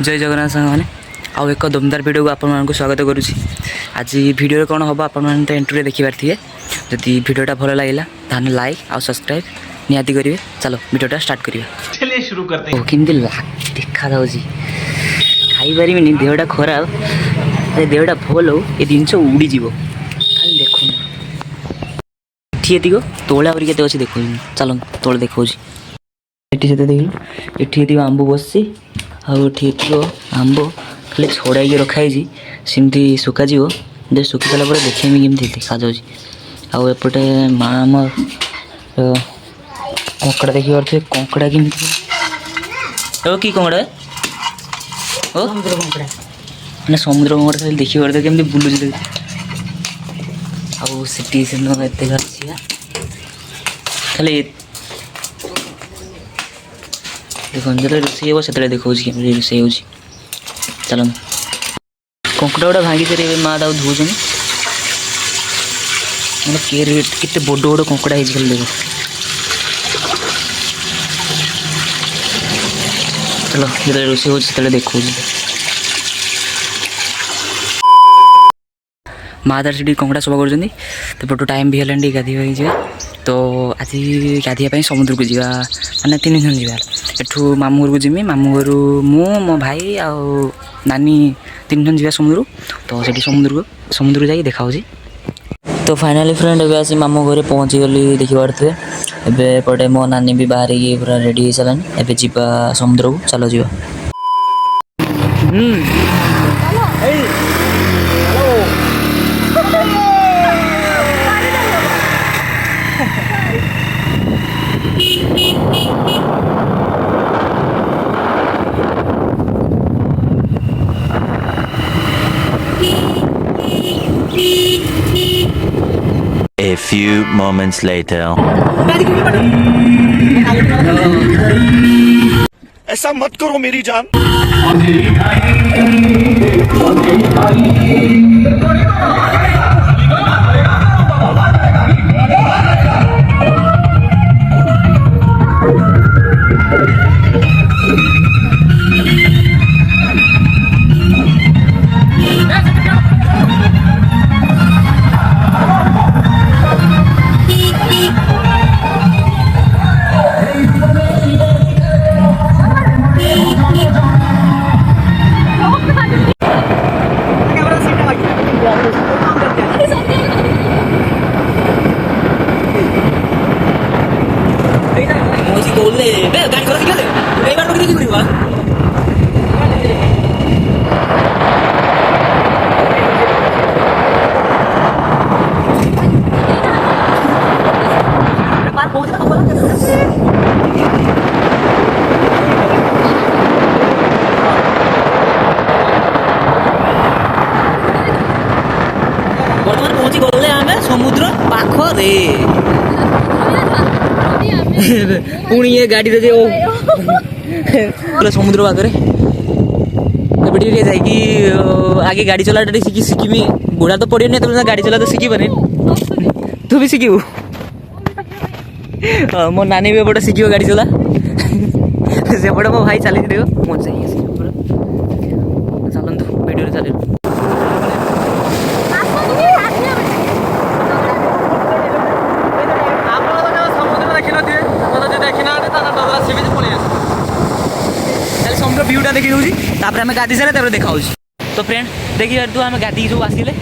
जय जगन्नाथ सांग मैंने आउ एक दमदार वीडियो को आपको स्वागत करुँची। आज वीडियो कौन हम आप इंट्रो देखिपारे जदि वीडियोटा भल लगे ताहले लाइक आउ सब्सक्राइब निहाती करेंगे। चलो वीडियोटा स्टार्ट करिए। चलिए शुरू करते हैं। केमती देखा खाईपारे देहटा खराब देहटा भल हो ये जिनस उड़ीज खाली देख ये तोला आगे के अच्छे देख चल तोले देखा ये देखल ये आंब बस आंब खाली छड़ाई रखाई सेमती सुखाज जो सुखी सारा देखा केमती देखा आउपटे माँ आम कंकड़ा देखी पारे कंकड़ा केमती कि कंकड़ा समुद्र कंकड़ा मैंने समुद्र कंकड़ा खाली देखी पारे केमती बुलूँ आउ से खाली देखो जो रोषे हो से देखा रोषे हो चल कंकड़ा गुड़ा भांगी सारे माँ दाऊ धोचन के बड़ बड़ कंकड़ा है खाली देख चलो जो रोषे हो देखा माँ तार से कंकड़ा सफा कर बट टाइम भी है गाधोवा तो आज गाधोपाई समुद्र को जावा मैंने 3 जन जावार एठू मामू घर को जिमी मामू घर मो भाई आउ नानी 3 जन जावा समुद्र तो से समुद्र जाकि देखा तो फाइनाली फ्रेंड एवं आसी मामू घरे पहुँची गली देखिपे एपटे मो नानी भी बाहर पूरा रेडी हो सारानी एवं जीवा समुद्र को चलो जीवा। A few moments later. ऐसा मत करो मेरी जान। समुद्र पाखरे पुणी ये गाड़ी रे समुद्र पाखरे आगे गाड़ी चला शिखी गोड़ा तो पड़े नहीं गाड़ी चला तो शिखी बने तू भी शिखू मो नानी भी एपटे शिखो गाड़ी चला सेपटे मो भाई चली देव मजा चलतु वीडियो चल व्यूटा देखी दूसरी आम गाधी सारे देखा तो फ्रेंड देखिए तू आम गाधी सब आसिले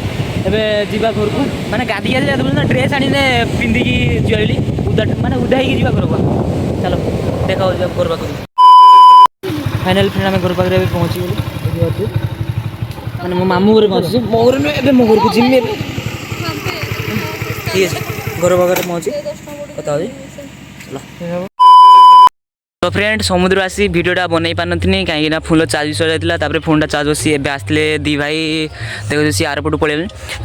एवं घर को मैंने गाधी ना ड्रेस आनी पिंधिकी जाइली उदा माने उदा हो घर को चलो देखा घर पाक फाइनाल फ्रेंड आम घर पाखे पहुँची गली मैंने मो मामू घर पहुँची मो घर नुहे मो घर को जिम्मे ठीक है घर पाखे पहुँची कथा चलो तो फ्रेंड समुद्र आसी वीडियोटा बनई पारनी कहीं full charge sir phone charge बस एवं आसते दी भाई देखो सी आर पटू पड़े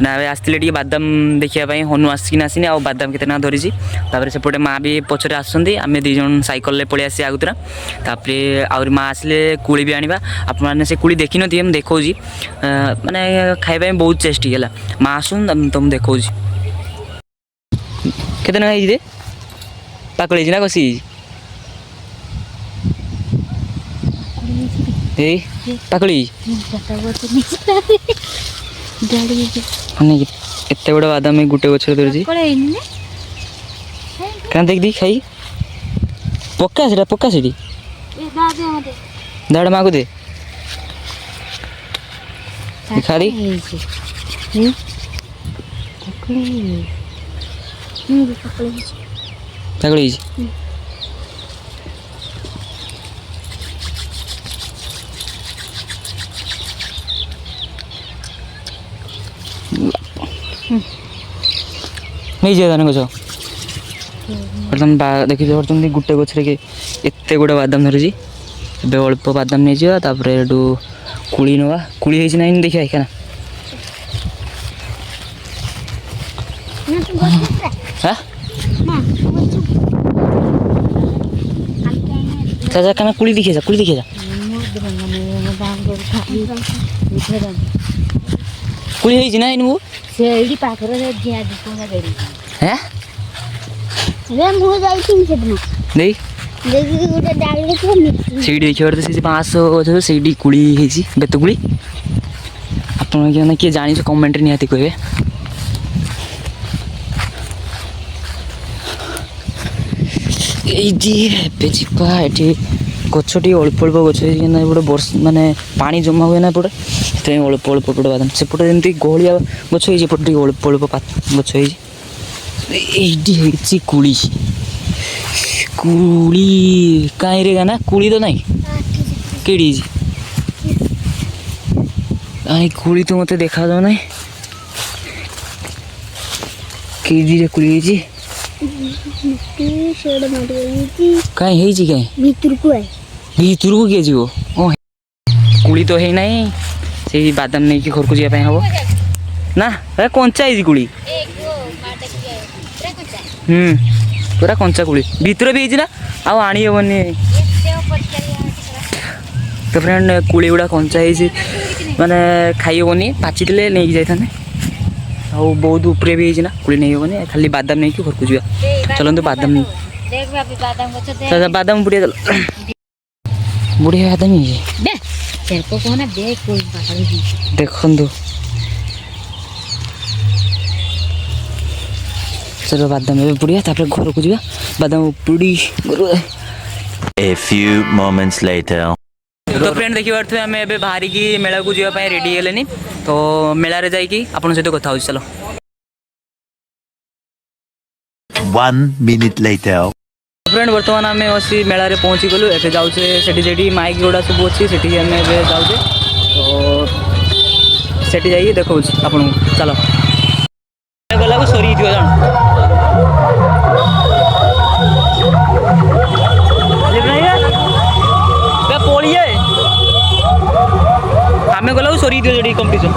ना आसते बादाम देखापी हनु आसिक आसनी आ बादाम केतना धरी सेपटे माँ भी पचर आसमें आम 2 जन सैकल पलि आसी आगुतरा आउरी माँ आसिले कुड़ी भी आनिबा आपने से कुड़ी देखी नी मुझे देखा माने खाइबा बहुत टेस्टी है माँ आसन तुम देखा केतना खाई पाकड़ी ना कसी ଏଇ ପାକଳି ମାନେ ଏତେ ବଡ଼ ବାଦାମ ଏଇ ଗୋଟେ ଗଛରେ ଧରୁଛି। କାଁ ଦେଖି ଖାଇ ପକ୍କା ସେଟା ପକ୍କା ସେଠି ଦାଡ଼ ମାଗୁ ଦେ ଖାଡ଼ି ପାକଳି ହେଇଛି। ନେଇଯିବା ଧାନ ଗଛ ବର୍ତ୍ତମାନ ଦେଖି ପାରୁଛନ୍ତି ଗୋଟେ ଗଛରେ କି ଏତେ ଗୁଡ଼ା ବାଦାମ ଧରୁଛି। ଏବେ ଅଳ୍ପ ବାଦାମ ନେଇଯିବା ତାପରେ ଏଠୁ କୁଳି ନେବା। କୁଳି ହେଇଛି ନାହିଁ ଦେଖିବା ଏକା ଚାଚା କାଣା କୁଳି ଦେଖିଆ କୁଳି ଦେଖିଆ କୁଳି ହେଇଛି ନା ଏଇନୁ ସେଇଠି ପାଖରେ ହେଁ ମୁଁ ଯାଇଥିଲି ସେଦିନ ଦେଇ ଦେଖିକି ଗୋଟେ ଡାଲି ସେଇଠି ଦେଖିବାର ତ ସେ 500 ଗଛ ସେଇଠି କୁଳି ହେଇଛି ବେତ କୁଳି। ଆପଣ କିଏ ଜାଣିଛ କମେଣ୍ଟରେ ନିହାତି କହିବେ। এইটি ଏବେ ଯିବା ଏଠି ଗଛ ଟିକେ ଅଳ୍ପ ଅଳ୍ପ ଗଛ ହେଇଛି ନା ଏପଟେ ବର୍ଷ ମାନେ ପାଣି ଜମା ହୁଏ ନା ଏପଟେ ସେଥିପାଇଁ ଅଳ୍ପ ଅଳ୍ପ ଏପଟେ ବାଦାମ ସେପଟେ ଯେମିତି ଗହଳିଆ ଗଛ ହେଇଛି ଏପଟେ ଟିକେ ଅଳ୍ପ ଅଳ୍ପ ଗଛ ହେଇଛି। এইটি ହେଇଛି କୁଳି କୁଳି କାହିଁରେ ଗାନା କୁଳି ତ ନାହିଁ କେଡ଼ି ହେଇଛି କାହିଁ କୁଳି ତ ମୋତେ ଦେଖାଯାଉ ନାହିଁ କେଡ଼ିରେ କୁଳି ହେଇଛି କାହିଁ ହେଇଛି କାହିଁ ଭିତରକୁ କିଏ ଯିବ? କୁଳି ତ ହେଇନାହିଁ ସେଇ ବାଦାମ ନେଇକି ଘରକୁ ଯିବା ପାଇଁ ହବ ନା କଞ୍ଚା ହେଇଛି କୁଳି। ପୁରା କଞ୍ଚା କୁଳି ଭିତରେ ବି ହେଇଛି ନା ଆଉ ଆଣି ହେବନି। ତ ଫ୍ରେଣ୍ଡ କୁଳି ଗୁଡ଼ା କଞ୍ଚା ହେଇଛି ମାନେ ଖାଇ ହେବନି ପାଚିଥିଲେ ନେଇକି ଯାଇଥାନ୍ତେ ଆଉ ବହୁତ ଉପରେ ବି ହେଇଛି ନା କୁଳି ନେଇ ହେବନି ଖାଲି ବାଦାମ ନେଇକି ଘରକୁ ଯିବା। ଚଲନ୍ତୁ ବାଦାମ ବାଦାମ ବୁଢ଼ିଆ ଦେଲ ବୁଢ଼ିଆ ବାଦାମ ହେଇଛି ଦେଖନ୍ତୁ ଚलो ବାଦାମ ଏବେ ବୁଢ଼ିଆ ତାପରେ ଘରକୁ ଯିବା ବାଦାମ ପୁଡ଼ି A few moments later. ତ ଫ୍ରେଣ୍ଡ ଦେଖିପାରୁଥିବେ ଆମେ ଏବେ ବାହାରିକି ମେଳାକୁ ଯିବା ପାଇଁ ରେଡ଼ି ହେଲେନି ତ ମେଳାରେ ଯାଇକି ଆପଣଙ୍କ ସହିତ କଥା ହେଉଛି ଚାଲ। 1 minute later. फ्रेंड बर्तमान आम असी मेलारे पहुँची गलु ए जाऊे से माइक गुड़ा सब अच्छी से आम ए जाऊे तो सेठी जाइए देखा आपन चल गला सरी जान पलिए आम गला सरी कंपटीशन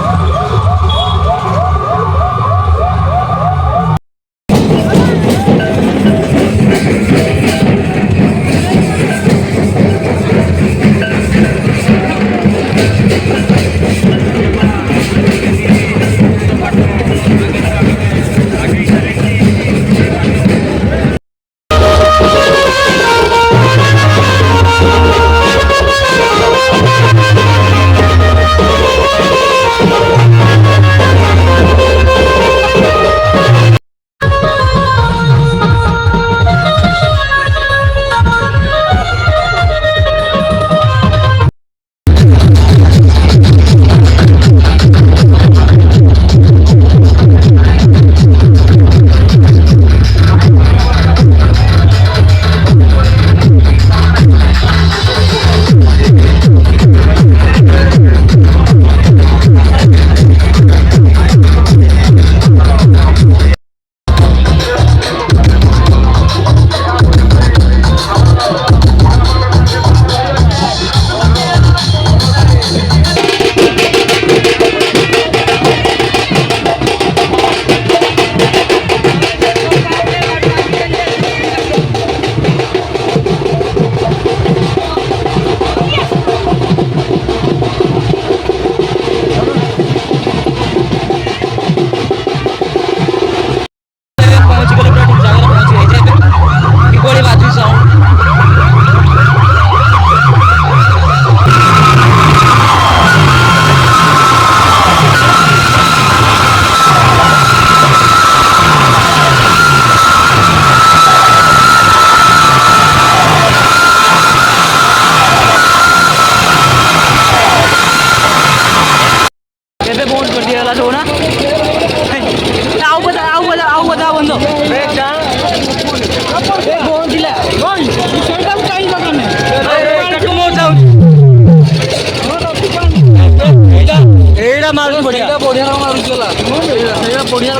ସେଇଟା ମାରୁଛି ବଢିଆ ବଢିଆ ମାରୁଛି ଗଲା ସେଇଟା ବଢିଆ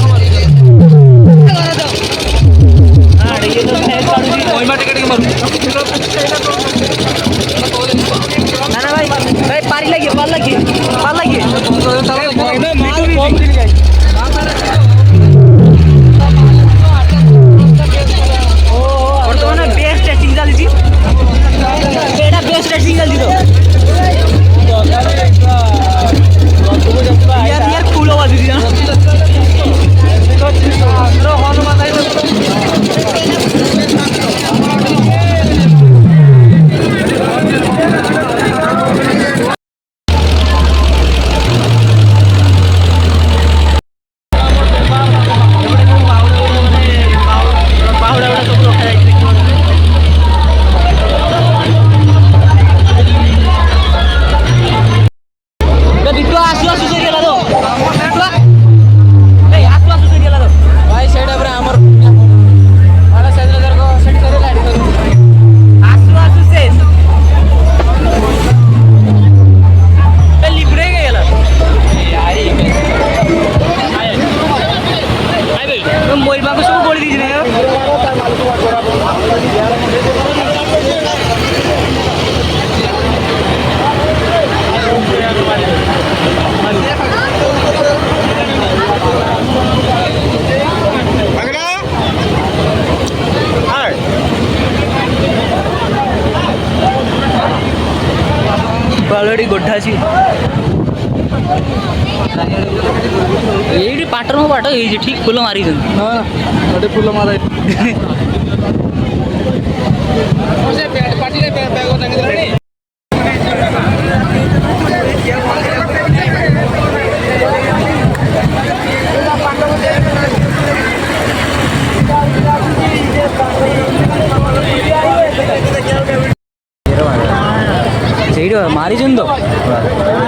ମାରୁଛି ମହିମା ଟିକେ ଟିକେ ମାରୁଛି ନା ନା ଭାଇ ଭାଇ ପାରି ଲାଗିବ ପାର ଲାଗିବ ବର୍ତ୍ତମାନ ବେଷ୍ଟ ଟେଷ୍ଟିଂ ଚାଲିଛି ଏଇଟା ବେଷ୍ଟ ଟେଷ୍ଟିଂ ଚାଲିଛି ତ यार फूल आवाज दी ना already गोड्ढा छी एडी पाटर मो बाटो ए ठीक फुल मारी दन हां अटे फुल मारा ओसे पार्टी रे बैग टांगी देले ସେଇଟା ମାରିଛନ୍ତି ତ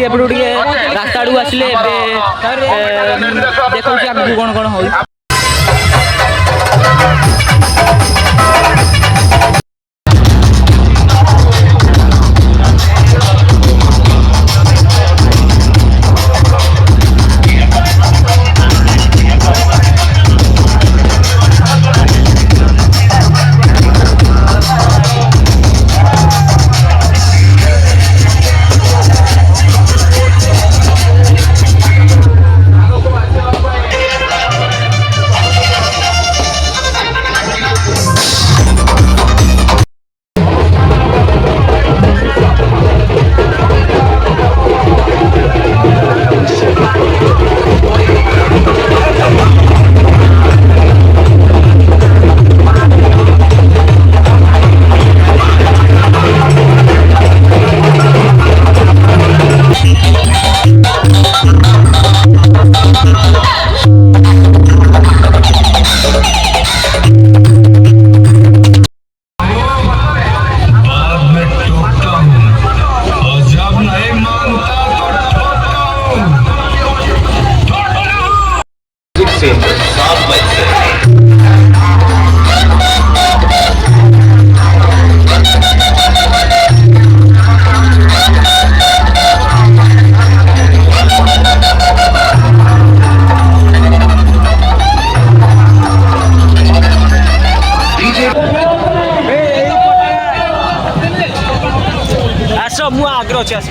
एपटू टे रास्ता आड़ू आसले देखा आगे कौन कौन हो ଆସ ମୁଁ ଆଗ୍ରହ ଅଛି ଆସ